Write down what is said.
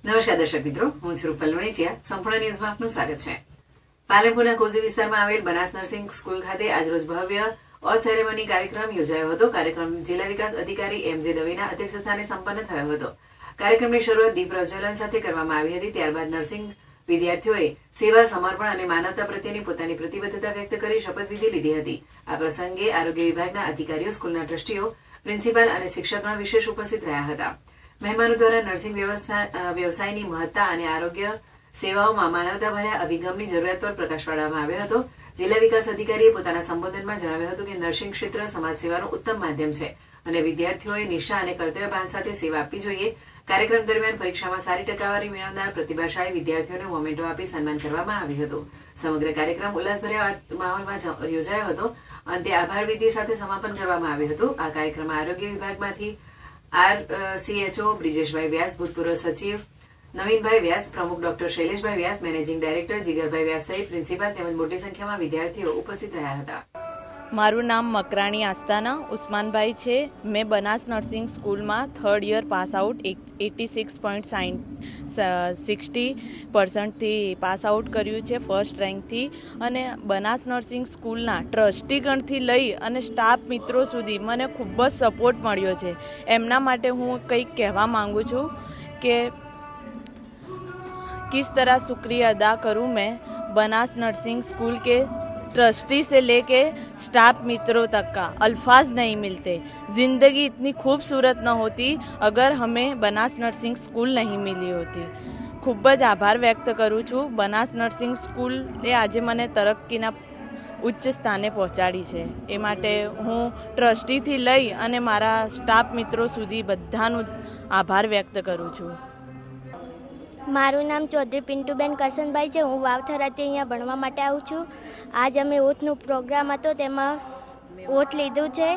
નમસ્કાર દર્શક મિત્રો, હું છું રૂપલ વણેચિયા. સંપૂર્ણ ન્યૂઝમાં આપનું સ્વાગત છે. પાલનપુરના કોઝી વિસ્તારમાં આવેલ બનાસ નર્સિંગ સ્કૂલ ખાતે આજરોજ ભવ્ય ઓથ સેરેમની કાર્યક્રમ યોજાયો હતો. કાર્યક્રમ જિલ્લા વિકાસ અધિકારી એમ.જે. દવેના અધ્યક્ષસ્થાને સંપન્ન થયો હતો. કાર્યક્રમની શરૂઆત દીપ પ્રજ્વલન સાથે કરવામાં આવી હતી. ત્યારબાદ નર્સિંગ વિદ્યાર્થીઓએ સેવા, સમર્પણ અને માનવતા પ્રત્યેની પોતાની પ્રતિબદ્ધતા વ્યક્ત કરી શપથવિધિ લીધી હતી. આ પ્રસંગે આરોગ્ય વિભાગના અધિકારીઓ, સ્કૂલના ટ્રસ્ટીઓ, પ્રિન્સિપાલ અને શિક્ષકગણ વિશેષ ઉપસ્થિત રહ્યા હતા. મહેમાનો દ્વારા નર્સિંગ વ્યવસાયની મહત્તા અને આરોગ્ય સેવાઓમાં માનવતાભર્યા અભિગમની જરૂરિયાત પર પ્રકાશ પાડવામાં આવ્યો હતો. જિલ્લા વિકાસ અધિકારીએ પોતાના સંબોધનમાં જણાવ્યું હતું કે નર્સિંગ ક્ષેત્ર સમાજ સેવાનું ઉત્તમ માધ્યમ છે અને વિદ્યાર્થીઓએ નિષ્ઠા અને કર્તવ્યભાન સાથે સેવા આપવી જોઈએ. કાર્યક્રમ દરમિયાન પરીક્ષામાં સારી ટકાવારી મેળવનાર પ્રતિભાશાળી વિદ્યાર્થીઓને મોમેન્ટો આપી સન્માન કરવામાં આવ્યું હતું. સમગ્ર કાર્યક્રમ ઉલ્લાસભર્યા માહોલમાં યોજાયો હતો. અંતે આભાર વિધિ સાથે સમાપન કરવામાં આવ્યું હતું. આ કાર્યક્રમમાં આરોગ્ય વિભાગમાંથી RCHO બ્રિજેશભાઈ વ્યાસ, ભૂતપૂર્વ સચિવ નવીનભાઈ વ્યાસ, પ્રમુખ ડોક્ટર શૈલેષભાઈ વ્યાસ, મેનેજિંગ ડાયરેક્ટર જીગરભાઈ વ્યાસ સહિત પ્રિન્સિપાલ તેમજ મોટી સંખ્યામાં વિદ્યાર્થીઓ ઉપસ્થિત રહ્યા હતા. મારું નામ મકરાણી આસ્તાના ઉસ્માનભાઈ છે. મેં બનાસ નર્સિંગ સ્કૂલમાં 3rd year pass out 86.60% pass out કર્યું છે, ફર્સ્ટ રેન્કથી. અને બનાસ નર્સિંગ સ્કૂલના ટ્રસ્ટીગણથી લઈ અને સ્ટાફ મિત્રો સુધી મને ખૂબ જ સપોર્ટ મળ્યો છે. એમના માટે હું કંઈક કહેવા માગું છું કે किस तरह शुक्रिया अदा करूं मैं बनास नर्सिंग स्कूल के ट्रस्टी से लेके स्टाफ मित्रों तक का अल्फाज नहीं मिलते. ज़िंदगी इतनी खूबसूरत न होती अगर हमें बनास नर्सिंग स्कूल नहीं मिली होती. ખૂબ જ આભાર વ્યક્ત કરું છું. બનાસ નર્સિંગ સ્કૂલે આજે મને તરક્કીના ઉચ્ચ સ્થાને પહોંચાડી છે. એ માટે હું ટ્રસ્ટીથી લઈ અને મારા સ્ટાફ મિત્રો સુધી બધાનો આભાર વ્યક્ત કરું છું. મારું નામ ચૌધરી પિન્ટુબેન કરશનભાઈ છે. હું વાવથરાથી અહીંયા ભણવા માટે આવું છું. આજ અમે ઓથનો પ્રોગ્રામ હતો તેમાં ઓથ લીધું છે.